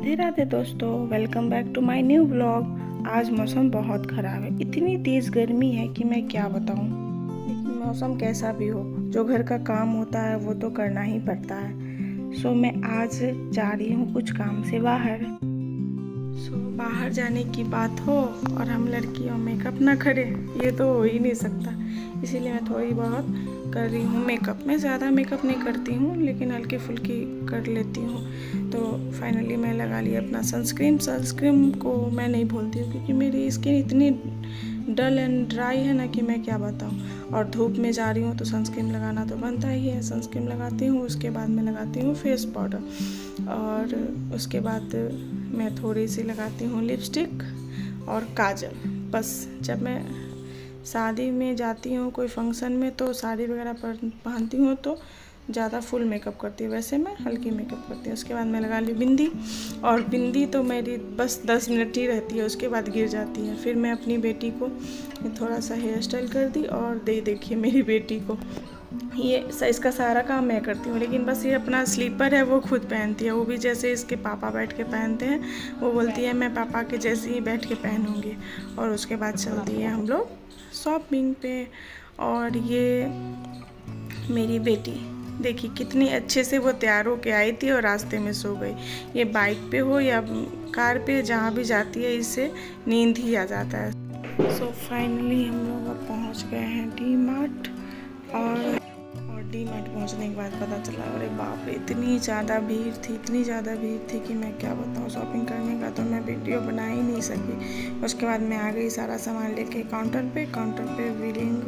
राधे राधे दोस्तों, welcome back to my new vlog. आज मौसम बहुत ख़राब है, इतनी तेज़ गर्मी है कि मैं क्या बताऊं। लेकिन मौसम कैसा भी हो, जो घर का काम होता है वो तो करना ही पड़ता है। सो मैं आज जा रही हूँ कुछ काम से बाहर। बाहर जाने की बात हो और हम लड़कियों मेकअप ना करें, ये तो हो ही नहीं सकता। इसीलिए मैं थोड़ी बहुत कर रही हूँ मेकअप। मैं ज़्यादा मेकअप नहीं करती हूँ, लेकिन हल्की फुल्की कर लेती हूँ। तो फाइनली मैं लगा लिया अपना सनस्क्रीन को मैं नहीं भूलती हूँ, क्योंकि मेरी स्किन इतनी डल एंड ड्राई है ना कि मैं क्या बताऊँ। और धूप में जा रही हूँ तो सनस्क्रीन लगाना तो बनता ही है। सनस्क्रीन लगाती हूँ, उसके बाद मैं लगाती हूँ फेस पाउडर, और उसके बाद मैं थोड़ी सी लगाती हूँ लिपस्टिक और काजल। बस जब मैं शादी में जाती हूँ कोई फंक्शन में तो साड़ी वगैरह पहनती हूँ तो ज़्यादा फुल मेकअप करती हूँ, वैसे मैं हल्की मेकअप करती हूँ। उसके बाद मैं लगा ली बिंदी, और बिंदी तो मेरी बस 10 मिनट ही रहती है, उसके बाद गिर जाती है। फिर मैं अपनी बेटी को थोड़ा सा हेयर स्टाइल कर दी, और देखिए मेरी बेटी को ये इसका सारा काम मैं करती हूँ। लेकिन बस ये अपना स्लीपर है वो खुद पहनती है, वो भी जैसे इसके पापा बैठ के पहनते हैं। वो बोलती है मैं पापा के जैसे ही बैठ के पहनूँगी। और उसके बाद चलती है हम लोग शॉपिंग पे। और ये मेरी बेटी देखिए कितनी अच्छे से वो तैयार होके आई थी और रास्ते में सो गई। ये बाइक पे हो या कार पे, जहाँ भी जाती है इससे नींद ही आ जाता है। सो फाइनली हम लोग अब पहुँच गए हैं डी मार्ट। और डी मार्ट पहुँचने के बाद पता चला, अरे बाप रे, इतनी ज़्यादा भीड़ थी कि मैं क्या बताऊँ। शॉपिंग करने का तो मैं वीडियो बना ही नहीं सकी। उसके बाद मैं आ गई बैठा सामान लेके काउंटर पे बिलिंग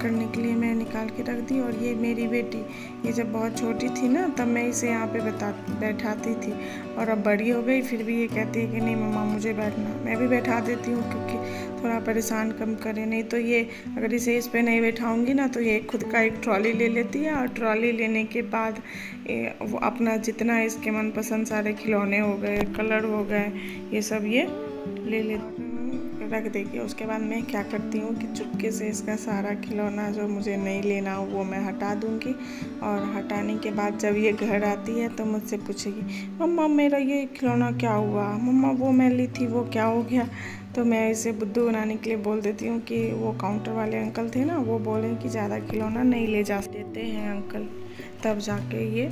करने के लिए मैं निकाल के रख दी। और ये मेरी बेटी, ये जब बहुत छोटी थी ना तब मैं इसे यहाँ पे बैठाती थी, और अब बड़ी हो गई फिर भी ये कहती है कि नहीं मम्मा मुझे बैठना। मैं भी बैठा देती हूँ क्योंकि थोड़ा परेशान कम करे। नहीं तो ये अगर इसे इस पे नहीं बैठाऊँगी ना तो ये खुद का एक ट्रॉली ले लेती है, और ट्रॉली लेने के बाद वो अपना जितना इसके मनपसंद सारे खिलौने हो गए, कलर हो गए, ये सब ये ले लेती रख देगी। उसके बाद मैं क्या करती हूँ कि चुपके से इसका सारा खिलौना जो मुझे नहीं लेना हो वो मैं हटा दूँगी। और हटाने के बाद जब ये घर आती है तो मुझसे पूछेगी मम्मा मेरा ये खिलौना क्या हुआ, मम्मा वो मैं ली थी वो क्या हो गया। तो मैं इसे बुद्धू बनाने के लिए बोल देती हूँ कि वो काउंटर वाले अंकल थे ना, वो बोले कि ज़्यादा खिलौना नहीं ले जा देते हैं अंकल, तब जाके ये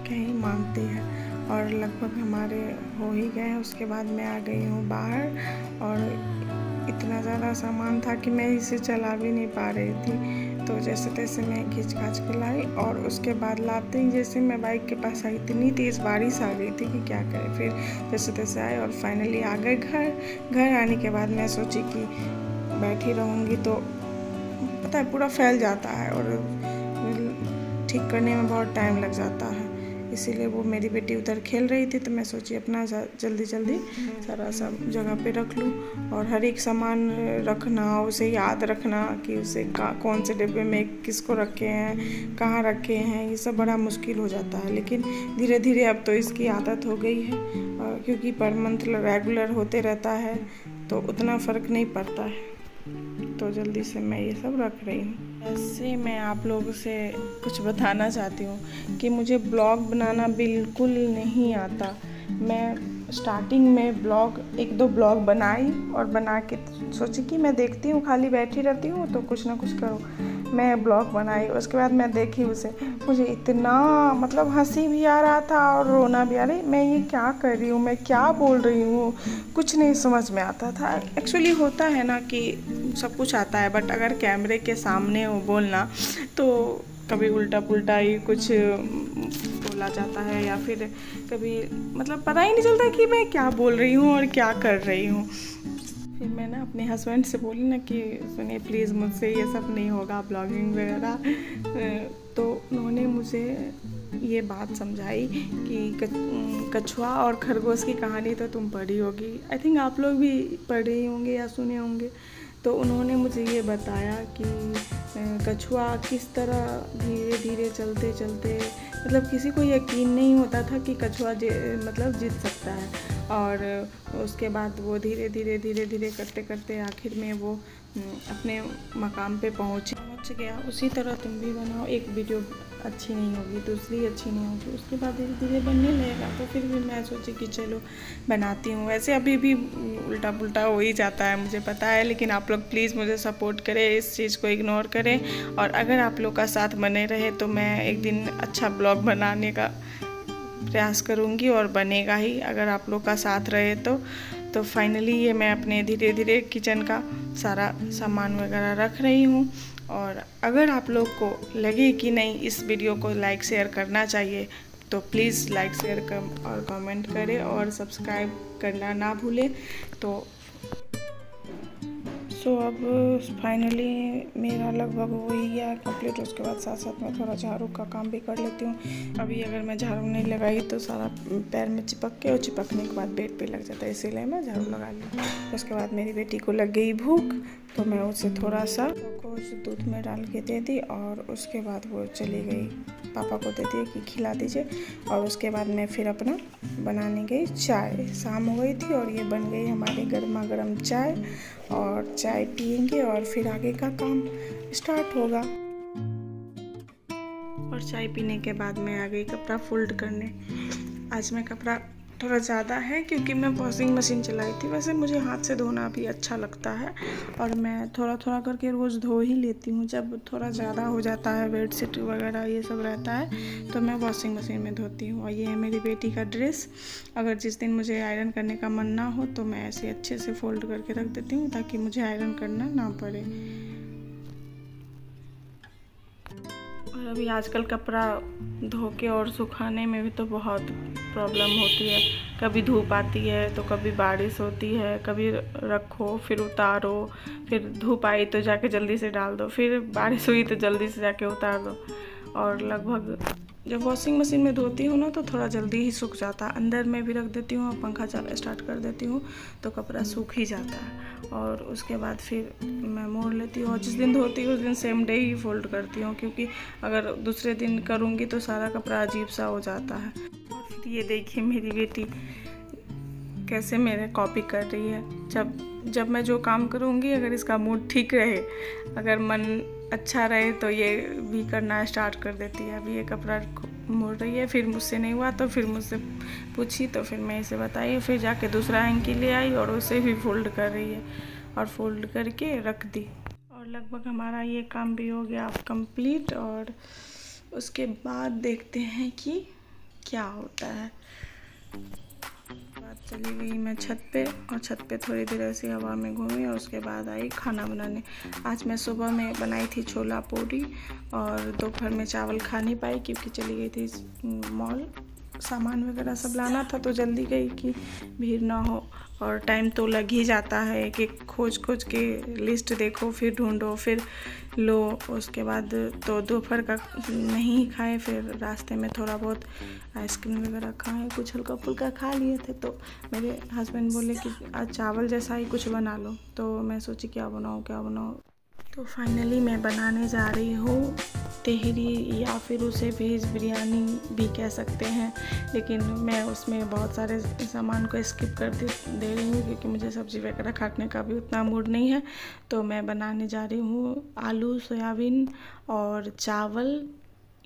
कहीं मानते हैं। और लगभग हमारे हो ही गए हैं। उसके बाद मैं आ गई हूँ बाहर, और इतना ज़्यादा सामान था कि मैं इसे चला भी नहीं पा रही थी। तो जैसे तैसे मैं खींच खाच के लाई, और उसके बाद लाते ही जैसे मैं बाइक के पास आई इतनी तेज़ बारिश आ गई थी कि क्या करें। फिर जैसे तैसे आए और फाइनली आ गए घर आने के बाद मैं सोची कि बैठी रहूँगी तो पता है पूरा फैल जाता है और ठीक करने में बहुत टाइम लग जाता है। इसीलिए वो मेरी बेटी उधर खेल रही थी तो मैं सोची अपना जल्दी सारा सब जगह पे रख लूँ। और हर एक सामान रखना, उसे याद रखना कि उसे कौन से डिब्बे में किसको रखे हैं, कहाँ रखे हैं, ये सब बड़ा मुश्किल हो जाता है। लेकिन धीरे धीरे अब तो इसकी आदत हो गई है, क्योंकि पर मंथ रेगुलर होते रहता है तो उतना फ़र्क नहीं पड़ता है। तो जल्दी से मैं ये सब रख रही हूँ। ऐसे मैं आप लोगों से कुछ बताना चाहती हूँ कि मुझे ब्लॉग बनाना बिल्कुल नहीं आता। मैं स्टार्टिंग में एक दो ब्लॉग बनाई, और बना के सोची कि मैं देखती हूँ, खाली बैठी रहती हूँ तो कुछ ना कुछ करूँ। मैं ब्लॉग बनाई, उसके बाद मैं देखी उसे, मुझे इतना मतलब हंसी भी आ रहा था और रोना भी आ रही। मैं ये क्या कर रही हूँ, मैं क्या बोल रही हूँ, कुछ नहीं समझ में आता था। एक्चुअली होता है ना कि सब कुछ आता है, बट अगर कैमरे के सामने वो बोलना तो कभी उल्टा पुल्टा ही कुछ बोला जाता है, या फिर कभी मतलब पता ही नहीं चलता कि मैं क्या बोल रही हूँ और क्या कर रही हूँ। फिर मैं ना अपने हस्बैंड से बोली ना कि सुनिए प्लीज़ मुझसे ये सब नहीं होगा ब्लॉगिंग वगैरह। तो उन्होंने मुझे ये बात समझाई कि कछुआ और खरगोश की कहानी तो तुम पढ़ी होगी, आई थिंक आप लोग भी पढ़े ही होंगे या सुने होंगे। तो उन्होंने मुझे ये बताया कि कछुआ किस तरह धीरे धीरे चलते मतलब किसी को यकीन नहीं होता था कि कछुआ मतलब जीत सकता है। और उसके बाद वो धीरे धीरे करते आखिर में वो अपने मकाम पे पहुँच गया। उसी तरह तुम भी बनाओ, एक वीडियो अच्छी नहीं होगी, दूसरी अच्छी नहीं होगी, उसके बाद धीरे धीरे बनने लगेगा। तो फिर भी मैं सोची कि चलो बनाती हूँ। वैसे अभी भी उल्टा पुल्टा हो ही जाता है, मुझे पता है, लेकिन आप लोग प्लीज़ मुझे सपोर्ट करें, इस चीज़ को इग्नोर करें। और अगर आप लोग का साथ बने रहे तो मैं एक दिन अच्छा ब्लॉग बनाने का प्रयास करूँगी, और बनेगा ही अगर आप लोग का साथ रहे तो फाइनली ये मैं अपने धीरे धीरे किचन का सारा सामान वगैरह रख रही हूँ। और अगर आप लोग को लगे कि नहीं इस वीडियो को लाइक शेयर करना चाहिए तो प्लीज़ लाइक शेयर और कमेंट करें और सब्सक्राइब करना ना भूलें। तो अब फाइनली मेरा लगभग हो ही गया है कंप्लीट। उसके बाद साथ साथ में थोड़ा झाड़ू का काम भी कर लेती हूँ। अभी अगर मैं झाड़ू नहीं लगाई तो सारा पैर में चिपक के, और चिपकने के बाद बेड पे लग जाता है, इसीलिए मैं झाड़ू लगा ली। उसके बाद मेरी बेटी को लग गई भूख, तो मैं उसे थोड़ा सा कुछ दूध में डाल के दे दी, और उसके बाद वो चली गई, पापा को दे दिए कि खिला दीजिए। और उसके बाद मैं फिर अपना बनाने गई चाय। शाम हो गई थी और ये बन गई हमारी गर्मा गर्म चाय, और चाय पियेंगे और फिर आगे का काम स्टार्ट होगा। और चाय पीने के बाद मैं आ गई कपड़ा फोल्ड करने। आज मैं कपड़ा थोड़ा ज़्यादा है क्योंकि मैं वॉशिंग मशीन चलाई थी। वैसे मुझे हाथ से धोना भी अच्छा लगता है, और मैं थोड़ा थोड़ा करके रोज़ धो ही लेती हूँ। जब थोड़ा ज़्यादा हो जाता है, बेडशीट वगैरह ये सब रहता है, तो मैं वॉशिंग मशीन में धोती हूँ। और ये है मेरी बेटी का ड्रेस। अगर जिस दिन मुझे आयरन करने का मन ना हो तो मैं ऐसे अच्छे से फोल्ड करके रख देती हूँ ताकि मुझे आयरन करना ना पड़े। और अभी आजकल कपड़ा धो के और सुखाने में भी तो बहुत प्रॉब्लम होती है। कभी धूप आती है तो कभी बारिश होती है, कभी रखो फिर उतारो, फिर धूप आई तो जाके जल्दी से डाल दो, फिर बारिश हुई तो जल्दी से जाके उतार दो। और लगभग जब वॉशिंग मशीन में धोती हूँ ना तो थोड़ा जल्दी ही सूख जाता है। अंदर में भी रख देती हूँ और पंखा स्टार्ट कर देती हूँ तो कपड़ा सूख ही जाता है। और उसके बाद फिर मैं मोड़ लेती हूँ, और जिस दिन धोती हूँ उस दिन सेम डे ही फोल्ड करती हूँ, क्योंकि अगर दूसरे दिन करूँगी तो सारा कपड़ा अजीब सा हो जाता है। और फिर ये देखिए मेरी बेटी कैसे मेरे कॉपी कर रही है। जब मैं जो काम करूँगी, अगर इसका मूड ठीक रहे, अगर मन अच्छा रहे, तो ये भी करना स्टार्ट कर देती है। अभी ये कपड़ा मोड़ रही है, फिर मुझसे नहीं हुआ तो फिर मुझसे पूछी, तो फिर मैं इसे बताई, फिर जाके दूसरा हैंकी ले आई और उसे भी फोल्ड कर रही है, और फोल्ड करके रख दी। और लगभग हमारा ये काम भी हो गया कंप्लीट। और उसके बाद देखते हैं कि क्या होता है। बाद चली गई मैं छत पे, और छत पे थोड़ी देर ऐसी हवा में घूमी, और उसके बाद आई खाना बनाने। आज मैं सुबह में बनाई थी छोला पूरी, और दोपहर में चावल खा नहीं पाई क्योंकि चली गई थी मॉल, सामान वगैरह सब लाना था, तो जल्दी गई कि भीड़ ना हो। और टाइम तो लग ही जाता है, एक एक खोज के लिस्ट देखो, फिर ढूंढो, फिर लो। उसके बाद तो दोपहर का नहीं खाए, फिर रास्ते में थोड़ा बहुत आइसक्रीम वगैरह खाए, कुछ हल्का फुल्का खा लिए थे। तो मेरे हस्बैंड बोले कि आज चावल जैसा ही कुछ बना लो, तो मैं सोची क्या बनाऊँ। तो फाइनली मैं बनाने जा रही हूँ तेहरी, या फिर उसे वेज बिरयानी भी कह सकते हैं, लेकिन मैं उसमें बहुत सारे सामान को स्किप कर दे रही हूँ क्योंकि मुझे सब्ज़ी वगैरह खाने का भी उतना मूड नहीं है। तो मैं बनाने जा रही हूँ आलू, सोयाबीन और चावल,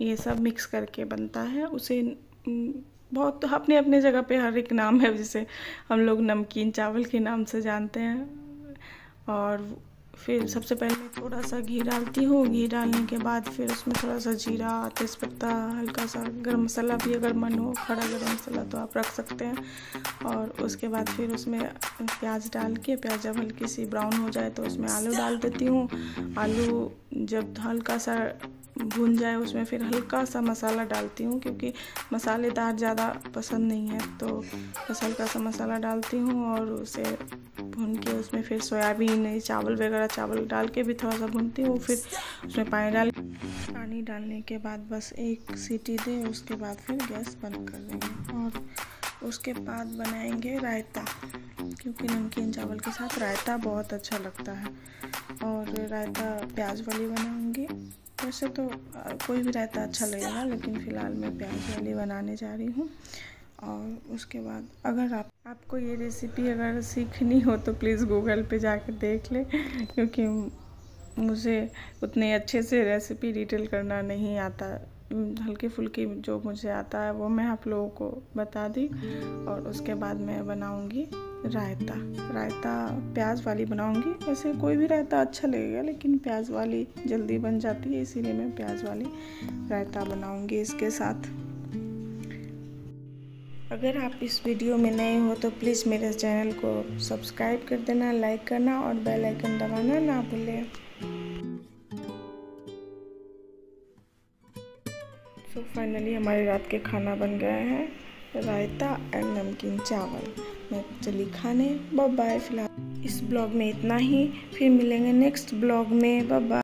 ये सब मिक्स करके बनता है। उसे बहुत अपने अपने जगह पे हर एक नाम है, जैसे हम लोग नमकीन चावल के नाम से जानते हैं। और फिर सबसे पहले मैं थोड़ा सा घी डालती हूँ। घी डालने के बाद फिर उसमें थोड़ा सा जीरा, तेज़पत्ता, हल्का सा गरम मसाला भी अगर मन हो, खड़ा गरम मसाला तो आप रख सकते हैं। और उसके बाद फिर उसमें प्याज डाल के, प्याज जब हल्की सी ब्राउन हो जाए तो उसमें आलू डाल देती हूँ। आलू जब हल्का सा भून जाए उसमें फिर हल्का सा मसाला डालती हूँ, क्योंकि मसालेदार ज़्यादा पसंद नहीं है, तो बस हल्का सा मसाला डालती हूँ। और उसे भून के उसमें फिर सोयाबीन, चावल डाल के भी थोड़ा सा भूनती हूँ। फिर उसमें पानी डालने के बाद बस एक सीटी दे, उसके बाद फिर गैस बंद कर देंगे। और उसके बाद बनाएंगे रायता, क्योंकि नमकीन चावल के साथ रायता बहुत अच्छा लगता है। और रायता प्याज वाली बनाऊंगी, वैसे तो कोई भी रायता अच्छा लगेगा, लेकिन फ़िलहाल मैं प्याज वाली बनाने जा रही हूँ। और उसके बाद अगर आपको ये रेसिपी अगर सीखनी हो तो प्लीज़ गूगल पे जाकर देख ले, क्योंकि मुझे उतने अच्छे से रेसिपी डिटेल करना नहीं आता। हल्की फुल्की जो मुझे आता है वो मैं आप लोगों को बता दी। और उसके बाद मैं बनाऊंगी रायता प्याज वाली बनाऊंगी। वैसे कोई भी रायता अच्छा लगेगा, लेकिन प्याज वाली जल्दी बन जाती है, इसीलिए मैं प्याज वाली रायता बनाऊंगी इसके साथ। अगर आप इस वीडियो में नए हो तो प्लीज़ मेरे चैनल को सब्सक्राइब कर देना, लाइक करना और बेल आइकन दबाना ना भूलें। तो फाइनली हमारे रात के खाना बन गए हैं, रायता एंड नमकीन चावल। मैं चली खाने। Bye bye. फिलहाल इस ब्लॉग में इतना ही, फिर मिलेंगे नेक्स्ट ब्लॉग में। Bye bye.